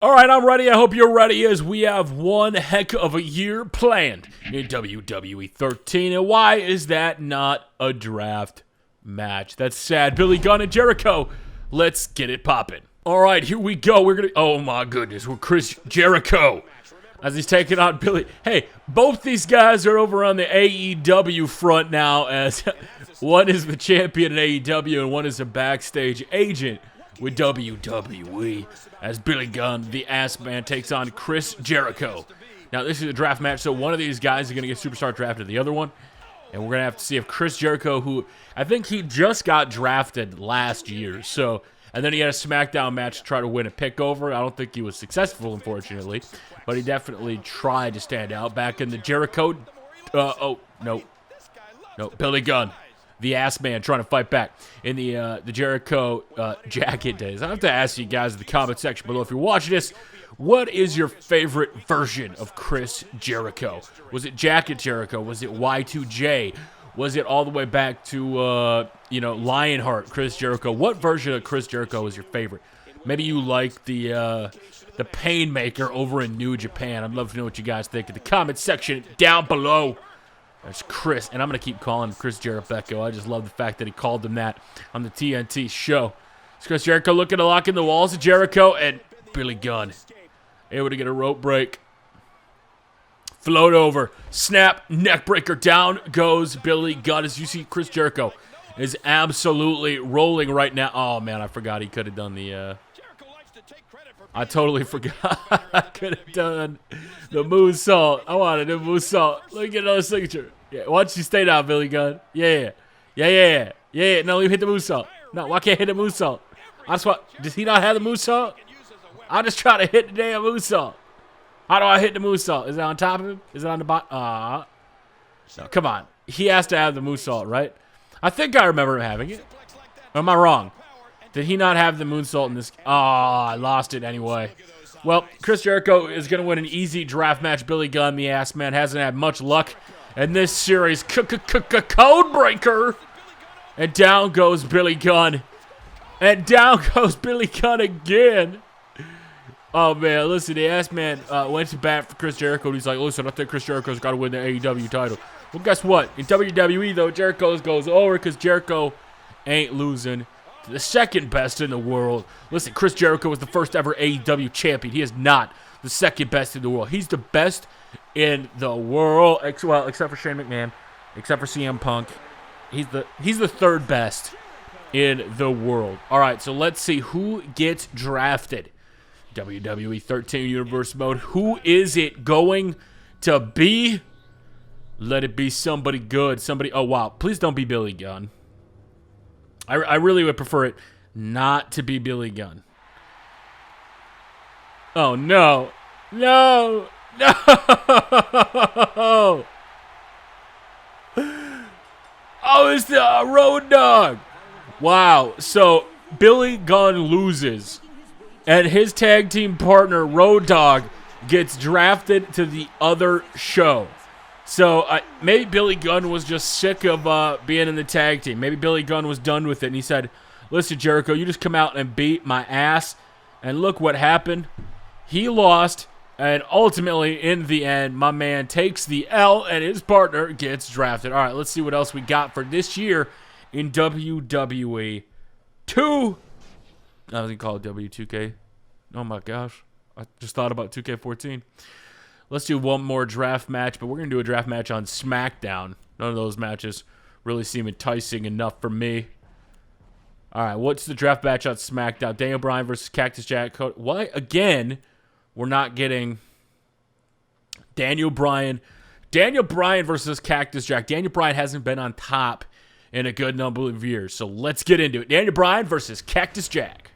All right, I'm ready. I hope you're ready as we have one heck of a year planned in WWE 13. And why is that not a draft match? That's sad. Billy Gunn and Jericho. Let's get it popping. All right, here we go. Oh my goodness, we're Chris Jericho as he's taking on Billy. Hey, both these guys are over on the AEW front now, as one is the champion in AEW and one is a backstage agent with WWE, as Billy Gunn, the ass man, takes on Chris Jericho. Now, this is a draft match, so one of these guys is going to get superstar drafted, the other one. And we're going to have to see if Chris Jericho, who I think he just got drafted last year, and then he had a SmackDown match to try to win a pick over. I don't think he was successful, unfortunately, but he definitely tried to stand out back in the Jericho. Billy Gunn, the ass man, trying to fight back in the Jericho jacket days. I have to ask you guys in the comment section below, if you're watching this, what is your favorite version of Chris Jericho? Was it Jacket Jericho? Was it Y2J? Was it all the way back to Lionheart Chris Jericho? What version of Chris Jericho is your favorite? Maybe you like the Painmaker over in New Japan. I'd love to know what you guys think in the comment section down below. That's Chris, and I'm going to keep calling him Chris Jericho. I just love the fact that he called him that on the TNT show. It's Chris Jericho looking to lock in the walls of Jericho, and Billy Gunn able to get a rope break. Float over, snap, neck breaker, down goes Billy Gunn. As you see, Chris Jericho is absolutely rolling right now. Oh, man, I forgot he could have done the... I totally forgot. I could have done the moonsault. I wanted to do moonsault. Let me get another signature. Yeah, why don't you stay down, Billy Gunn? Yeah. No, let me hit the moonsault. No, why can't I hit the moonsault? Does he not have the moonsault? I'm just trying to hit the damn moonsault. How do I hit the moonsault? Is it on top of him? Is it on the bottom? No, come on. He has to have the moonsault, right? I think I remember him having it. Or am I wrong? Did he not have the moonsault in this? I lost it anyway. Well, Chris Jericho is going to win an easy draft match. Billy Gunn, the ass man, hasn't had much luck in this series. Code breaker. And down goes Billy Gunn. And down goes Billy Gunn again. Oh, man, listen, the ass man went to bat for Chris Jericho. He's like, listen, I think Chris Jericho's got to win the AEW title. Well, guess what? In WWE, though, Jericho goes over because Jericho ain't losing to the second best in the world. Listen, Chris Jericho was the first ever AEW champion. He is not the second best in the world. He's the best in the world, except for Shane McMahon, except for CM Punk. He's the third best in the world. All right, so let's see who gets drafted. WWE 13 Universe Mode. Who is it going to be? Let it be somebody good. Oh, wow. Please don't be Billy Gunn. I really would prefer it not to be Billy Gunn. Oh, no. No. Oh, it's the Road Dogg. Wow. So, Billy Gunn loses. And his tag team partner, Road Dogg, gets drafted to the other show. So maybe Billy Gunn was just sick of being in the tag team. Maybe Billy Gunn was done with it, and he said, listen, Jericho, you just come out and beat my ass. And look what happened. He lost, and ultimately, in the end, my man takes the L, and his partner gets drafted. All right, let's see what else we got for this year in WWE 2. I was going to call it W2K. Oh, my gosh. I just thought about 2K14. Let's do one more draft match, but we're going to do a draft match on SmackDown. None of those matches really seem enticing enough for me. All right, what's the draft match on SmackDown? Daniel Bryan versus Cactus Jack. Why, again, we're not getting Daniel Bryan. Daniel Bryan versus Cactus Jack. Daniel Bryan hasn't been on top in a good number of years, so let's get into it. Daniel Bryan versus Cactus Jack.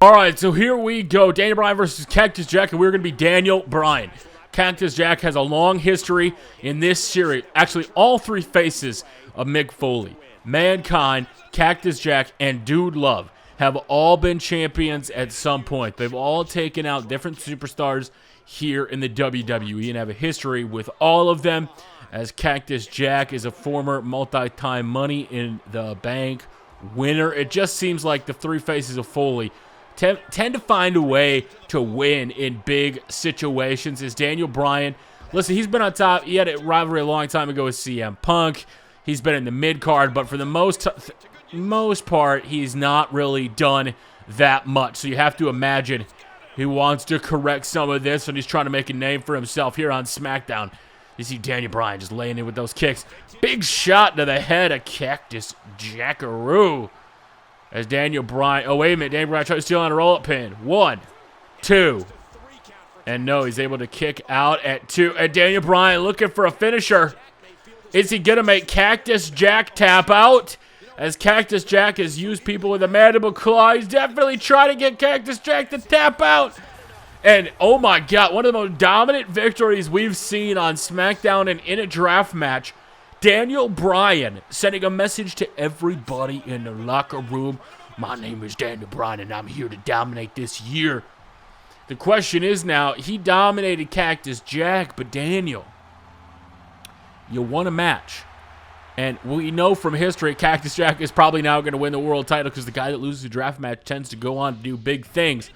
All right, so here we go. Daniel Bryan versus Cactus Jack, and we're going to be Daniel Bryan. Cactus Jack has a long history in this series. Actually, all three faces of Mick Foley, Mankind, Cactus Jack, and Dude Love have all been champions at some point. They've all taken out different superstars here in the WWE and have a history with all of them, as Cactus Jack is a former multi-time Money in the Bank winner. It just seems like the three faces of Foley tend to find a way to win in big situations. Is Daniel Bryan. Listen, he's been on top. He had a rivalry a long time ago with CM Punk. He's been in the mid-card, but for the most part, he's not really done that much. So you have to imagine he wants to correct some of this, and he's trying to make a name for himself here on SmackDown. You see Daniel Bryan just laying in with those kicks. Big shot to the head of Cactus Jackaroo. As Daniel Bryan, oh, wait a minute. Daniel Bryan tries to steal on a roll-up pin. 1, 2. And no, he's able to kick out at 2. And Daniel Bryan looking for a finisher. Is he going to make Cactus Jack tap out? As Cactus Jack has used people with a mandible claw, he's definitely trying to get Cactus Jack to tap out. And, oh my God, one of the most dominant victories we've seen on SmackDown and in a draft match. Daniel Bryan sending a message to everybody in the locker room. My name is Daniel Bryan, and I'm here to dominate this year. The question is now, he dominated Cactus Jack, but Daniel, you won a match. And we know from history, Cactus Jack is probably now going to win the world title because the guy that loses a draft match tends to go on to do big things.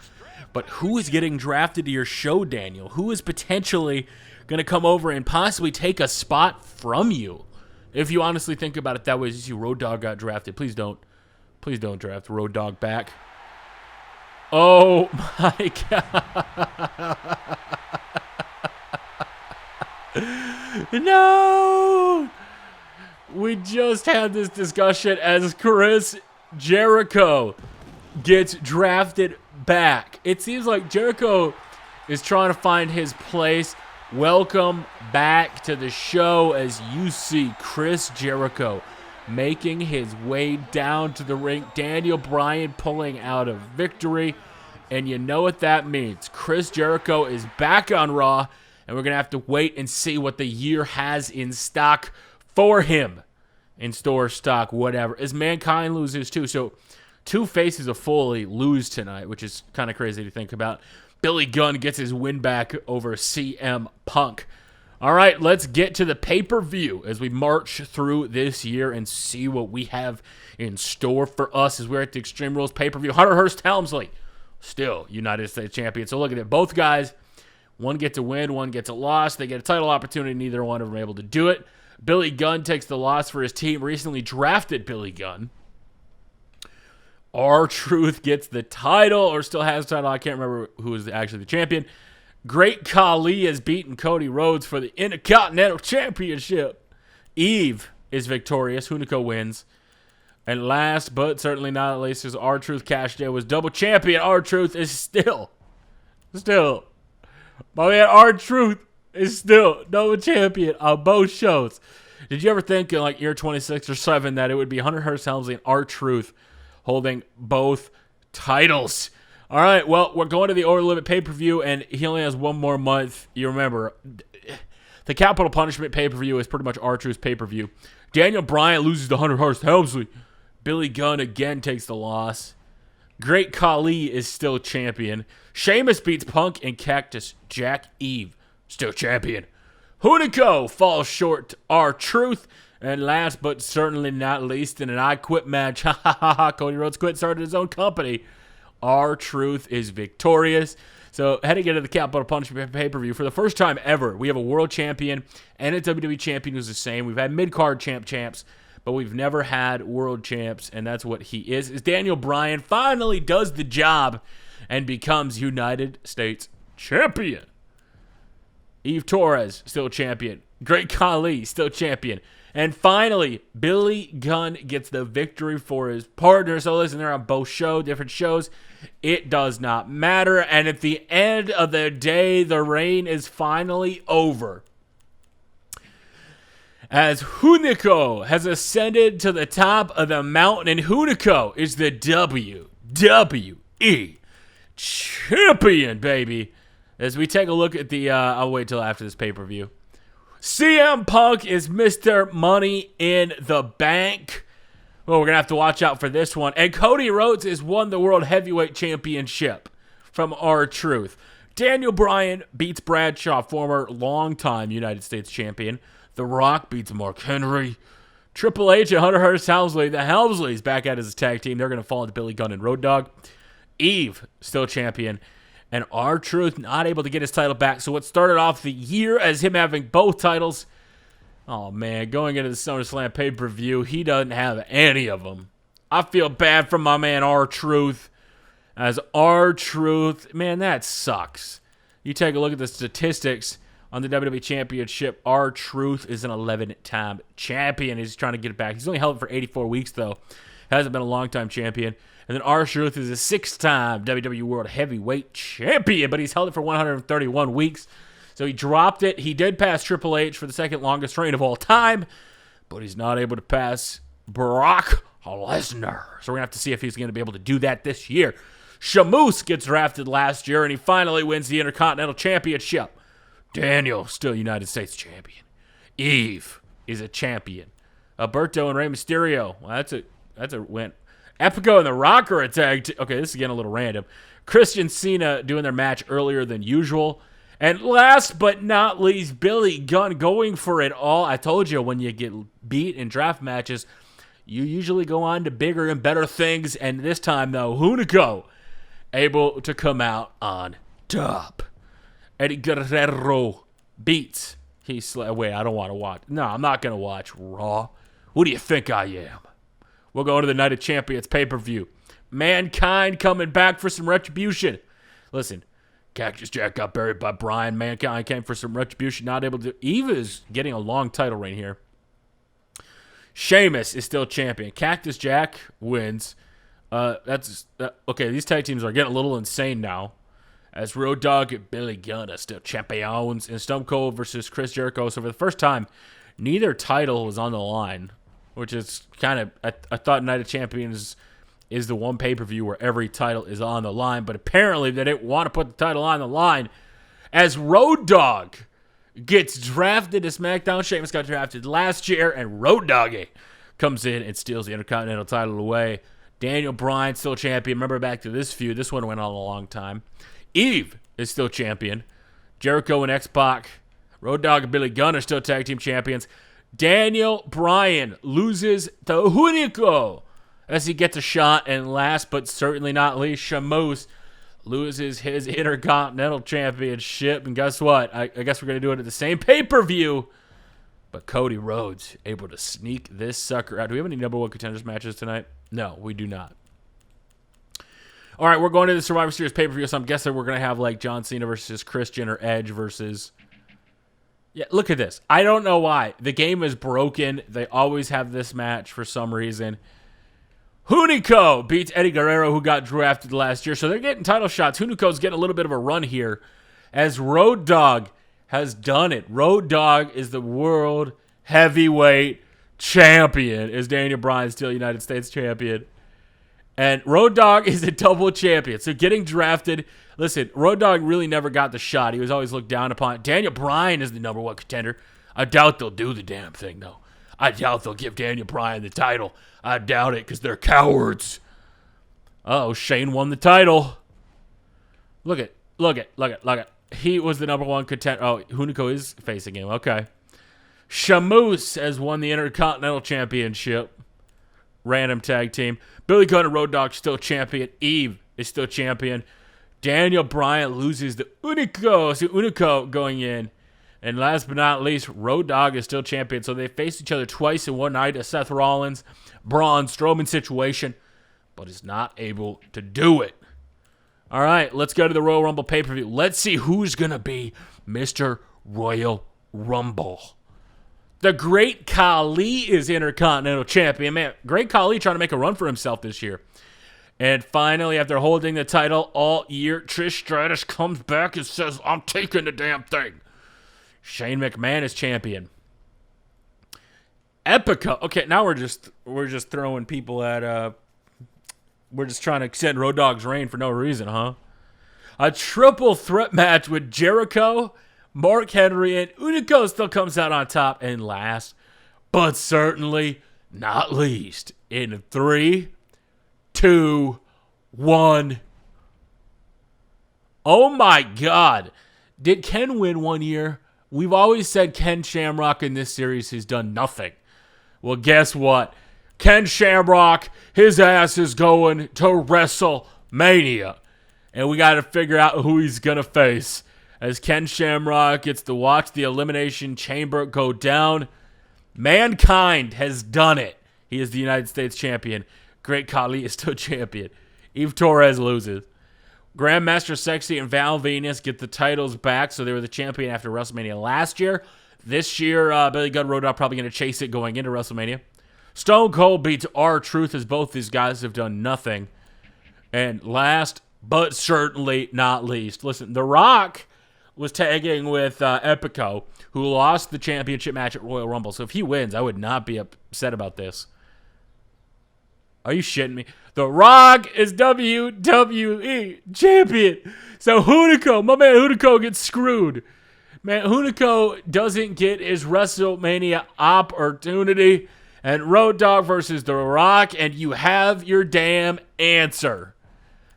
But who is getting drafted to your show, Daniel? Who is potentially going to come over and possibly take a spot from you? If you honestly think about it that way, as you see Road Dogg got drafted. Please don't draft Road Dogg back. Oh my God. No! We just had this discussion as Chris Jericho gets drafted back. It seems like Jericho is trying to find his place. Welcome back to the show as you see Chris Jericho making his way down to the ring. Daniel Bryan pulling out a victory. And you know what that means. Chris Jericho is back on Raw. And we're going to have to wait and see what the year has in stock for him. In store, stock, whatever. As Mankind loses too. So, 2 faces of Foley lose tonight, which is kind of crazy to think about. Billy Gunn gets his win back over CM Punk. All right, let's get to the pay-per-view as we march through this year and see what we have in store for us as we're at the Extreme Rules pay-per-view. Hunter Hearst Helmsley, still United States champion. So look at it. Both guys, one gets a win, one gets a loss. They get a title opportunity. Neither one of them are able to do it. Billy Gunn takes the loss for his team. Recently drafted Billy Gunn. R-Truth gets the title, or still has the title. I can't remember who is actually the champion. Great Khali has beaten Cody Rhodes for the Intercontinental Championship. Eve is victorious. Hunico wins. And last, but certainly not least, is R-Truth cashed in, was double champion. R-Truth is still, my man R-Truth is still double champion on both shows. Did you ever think in like year 26 or 7 that it would be Hunter Hearst Helmsley and R-Truth holding both titles? All right, well, we're going to the Over Limit pay-per-view, and he only has 1 more month. You remember, the Capital Punishment pay-per-view is pretty much R-Truth's pay-per-view. Daniel Bryan loses to Hunter Hearst Helmsley. Billy Gunn again takes the loss. Great Khali is still champion. Sheamus beats Punk and Cactus Jack. Eve still champion. Hunico falls short to R-Truth. And last but certainly not least, in an I Quit match, Cody Rhodes quit, started his own company. R-Truth is victorious. So heading into the Capital Punishment pay-per-view, for the first time ever, we have a world champion and a WWE champion who's the same. We've had mid-card champs, but we've never had world champs, and that's what he is. Daniel Bryan finally does the job and becomes United States champion. Eve Torres, still champion. Great Khali, still champion. And finally, Billy Gunn gets the victory for his partner. So listen, they're on both different shows. It does not matter. And at the end of the day, the reign is finally over. As Hunico has ascended to the top of the mountain, and Hunico is the WWE champion, baby. As we take a look at the, I'll wait till after this pay-per-view. CM Punk is Mr. Money in the Bank. Well, we're going to have to watch out for this one. And Cody Rhodes has won the World Heavyweight Championship from R-Truth. Daniel Bryan beats Bradshaw, former longtime United States champion. The Rock beats Mark Henry. Triple H and Hunter Hearst Helmsley. The Helmsleys back out as a tag team. They're going to fall into Billy Gunn and Road Dogg. Eve, still champion. And R-Truth not able to get his title back. So what started off the year as him having both titles, oh man, going into the SummerSlam pay-per-view, he doesn't have any of them. I feel bad for my man R-Truth. As R-Truth, man, that sucks. You take a look at the statistics on the WWE Championship. R-Truth is an 11-time champion. He's trying to get it back. He's only held it for 84 weeks, though. Hasn't been a long-time champion. And then R-Truth is a 6-time WWE World Heavyweight Champion, but he's held it for 131 weeks. So he dropped it. He did pass Triple H for the second longest reign of all time, but he's not able to pass Brock Lesnar. So we're going to have to see if he's going to be able to do that this year. Sheamus gets drafted last year, and he finally wins the Intercontinental Championship. Daniel, still United States champion. Eve is a champion. Alberto and Rey Mysterio. Well, that's a win. Epico and The Rock are a tag. Okay, this is getting a little random. Christian Cena doing their match earlier than usual. And last but not least, Billy Gunn going for it all. I told you, when you get beat in draft matches, you usually go on to bigger and better things. And this time, though, Hunico able to come out on top. Eddie Guerrero beats. Wait, I don't want to watch. No, I'm not going to watch Raw. Who do you think I am? We'll go to the Night of Champions pay-per-view. Mankind coming back for some retribution. Listen, Cactus Jack got buried by Bryan. Mankind came for some retribution. Not able to. Eva is getting a long title reign here. Sheamus is still champion. Cactus Jack wins. Okay, these tag teams are getting a little insane now. As Road Dogg and Billy Gunn are still champions. And Stone Cold versus Chris Jericho. So for the first time, neither title was on the line. Which is kind of, I thought Night of Champions is the one pay-per-view where every title is on the line. But apparently they didn't want to put the title on the line. As Road Dogg gets drafted to SmackDown. Sheamus got drafted last year. And Road Doggy comes in and steals the Intercontinental title away. Daniel Bryan still champion. Remember back to this feud. This one went on a long time. Eve is still champion. Jericho and X-Pac. Road Dogg and Billy Gunn are still tag team champions. Daniel Bryan loses to Hunico as he gets a shot. And last but certainly not least, Sheamus loses his Intercontinental Championship. And guess what? I guess we're going to do it at the same pay-per-view. But Cody Rhodes able to sneak this sucker out. Do we have any number one contenders matches tonight? No, we do not. All right, we're going to the Survivor Series pay-per-view. So I'm guessing we're going to have like John Cena versus Christian or Edge versus... Yeah, look at this. I don't know why. The game is broken. They always have this match for some reason. Hunico beats Eddie Guerrero, who got drafted last year. So they're getting title shots. Hunico's getting a little bit of a run here as Road Dogg has done it. Road Dogg is the World Heavyweight Champion. Is Daniel Bryan still United States Champion? And Road Dogg is a double champion. So getting drafted... Listen, Road Dogg really never got the shot. He was always looked down upon. Daniel Bryan is the number one contender. I doubt they'll do the damn thing, though. I doubt they'll give Daniel Bryan the title. I doubt it because they're cowards. Uh-oh, Shane won the title. Look it. He was the number one contender. Oh, Hunico is facing him. Okay. Sheamus has won the Intercontinental Championship. Random tag team. Billy Gunn and Road Dogg still champion. Eve is still champion. Daniel Bryan loses to Hunico. So Hunico going in. And last but not least, Road Dogg is still champion. So they faced each other twice in one night. A Seth Rollins, Braun Strowman situation. But is not able to do it. All right, let's go to the Royal Rumble pay-per-view. Let's see who's going to be Mr. Royal Rumble. The Great Khali is Intercontinental Champion. Man, Great Khali trying to make a run for himself this year. And finally, after holding the title all year, Trish Stratus comes back and says, I'm taking the damn thing. Shane McMahon is champion. Epica. Okay, now we're just throwing people at we're just trying to extend Road Dogg's reign for no reason, huh? A triple threat match with Jericho, Mark Henry, and Hunico still comes out on top. And last, but certainly not least, in 3, 2, 1. Oh my God. Did Ken win one year? We've always said Ken Shamrock in this series has done nothing. Well, guess what? Ken Shamrock, his ass is going to WrestleMania. Mania. And we got to figure out who he's going to face. As Ken Shamrock gets to watch the Elimination Chamber go down. Mankind has done it. He is the United States champion. Great Khali is still champion. Eve Torres loses. Grandmaster Sexy and Val Venus get the titles back, so they were the champion after WrestleMania last year. This year, Billy Gunn Road Dogg probably going to chase it going into WrestleMania. Stone Cold beats R-Truth as both these guys have done nothing. And last, but certainly not least, listen, The Rock was tagging with Epico, who lost the championship match at Royal Rumble. So if he wins, I would not be upset about this. Are you shitting me? The Rock is WWE champion. So Hunico, my man Hunico gets screwed. Man, Hunico doesn't get his WrestleMania opportunity. And Road Dogg versus The Rock, and you have your damn answer.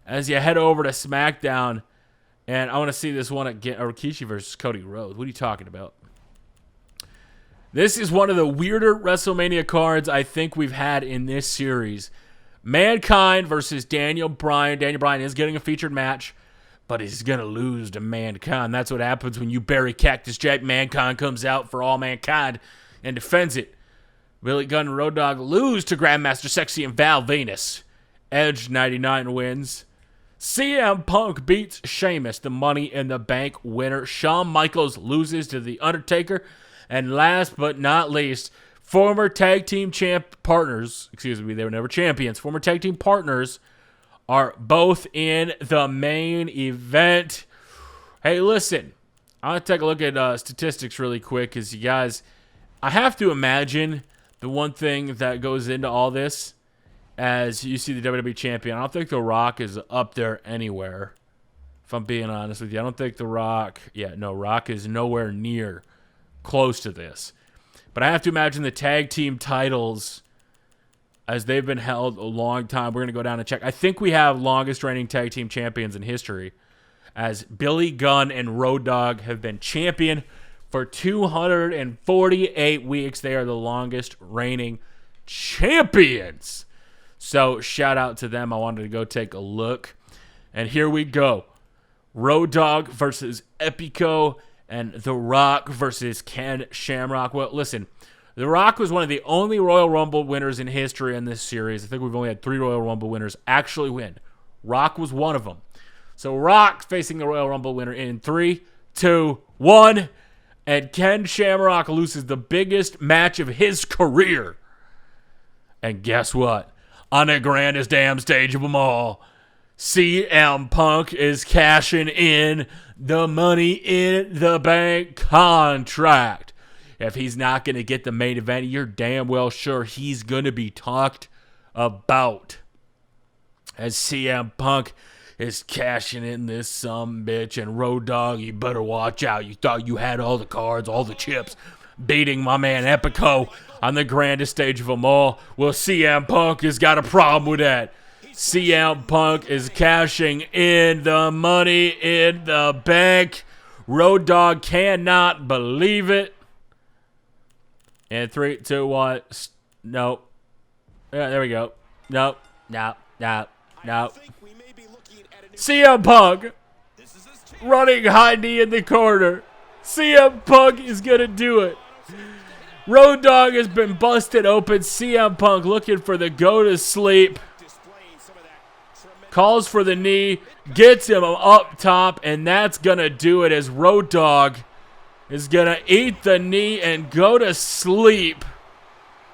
As you head over to SmackDown, and I want to see this one again, Rikishi versus Cody Rhodes. What are you talking about? This is one of the weirder WrestleMania cards I think we've had in this series. Mankind versus Daniel Bryan. Daniel Bryan is getting a featured match, but he's going to lose to Mankind. That's what happens when you bury Cactus Jack. Mankind comes out for all Mankind and defends it. Billy Gunn and Road Dogg lose to Grandmaster Sexy and Val Venus. Edge 99 wins. CM Punk beats Sheamus, the Money in the Bank winner. Shawn Michaels loses to The Undertaker. And last but not least, former tag team partners, excuse me, they were never champions. Former tag team partners are both in the main event. Hey, listen, I want to take a look at statistics really quick because you guys, I have to imagine the one thing that goes into all this as you see the WWE champion. I don't think The Rock is up there anywhere, if I'm being honest with you. I don't think The Rock, Rock is nowhere near close to this. But I have to imagine the tag team titles, as they've been held a long time. We're going to go down and check. I think we have longest reigning tag team champions in history, as Billy Gunn and Road Dogg have been champion for 248 weeks. They are the longest reigning champions. So shout out to them. I wanted to go take a look. And here we go. Road Dogg versus Epico, and The Rock versus Ken Shamrock. Well, listen, The Rock was one of the only Royal Rumble winners in history in this series. I think we've only had 3 Royal Rumble winners actually win. Rock was one of them. So Rock facing the Royal Rumble winner in 3, 2, 1. And Ken Shamrock loses the biggest match of his career. And guess what? On the grandest damn stage of them all, CM Punk is cashing in the Money in the Bank contract. If he's not going to get the main event, you're damn well sure he's going to be talked about. As CM Punk is cashing in this sumbitch, and Road Dogg, you better watch out. You thought you had all the cards, all the chips, beating my man Epico on the grandest stage of them all. Well, CM Punk has got a problem with that. CM Punk is cashing in the Money in the Bank. Road Dogg cannot believe it. And 3, 2, 1. Nope. Yeah, there we go. Nope. Nope. CM Punk running high knee in the corner. CM Punk is going to do it. Road Dogg has been busted open. CM Punk looking for the go to sleep. Calls for the knee. Gets him up top. And that's going to do it as Road Dogg is going to eat the knee and go to sleep.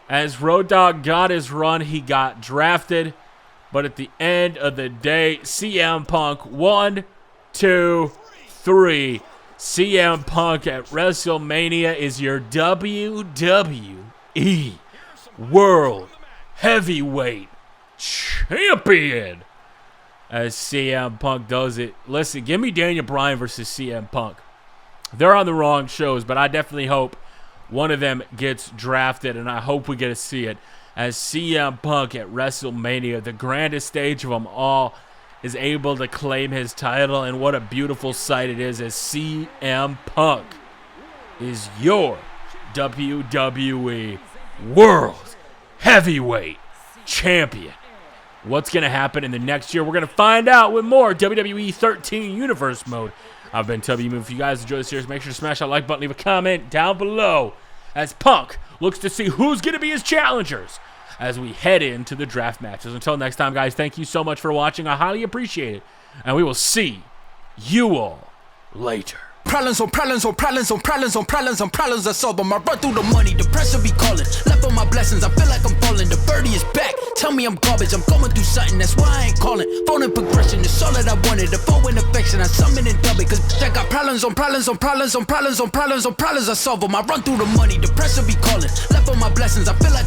As Road Dogg got his run, he got drafted. But at the end of the day, CM Punk 1, 2, 3. CM Punk at WrestleMania is your WWE World Heavyweight Champion. As CM Punk does it. Listen, give me Daniel Bryan versus CM Punk. They're on the wrong shows, but I definitely hope one of them gets drafted, and I hope we get to see it. As CM Punk at WrestleMania, the grandest stage of them all, is able to claim his title, and what a beautiful sight it is as CM Punk is your WWE World Heavyweight Champion. what's going to happen in the next year. We're going to find out with more WWE 13 Universe Mode. I've been W. If you guys enjoy the series, make sure to smash that like button, leave a comment down below as Punk looks to see who's going to be his challengers as we head into the draft matches. Until next time, guys, thank you so much for watching. I highly appreciate it, and we will see you all later. Problems on problems on problems on problems on problems on problems I solve them. I run through the money, the pressure be calling. Left on my blessings, I feel like I'm falling. The birdie is back, tell me I'm garbage. I'm going through something, that's why I ain't calling. Phone and progression is all that I wanted. The phone in affection, I summon and dub it. Cause I got problems on problems on problems on problems on problems on problems I solve them. I run through the money, the pressure be calling. Left on my blessings, I feel like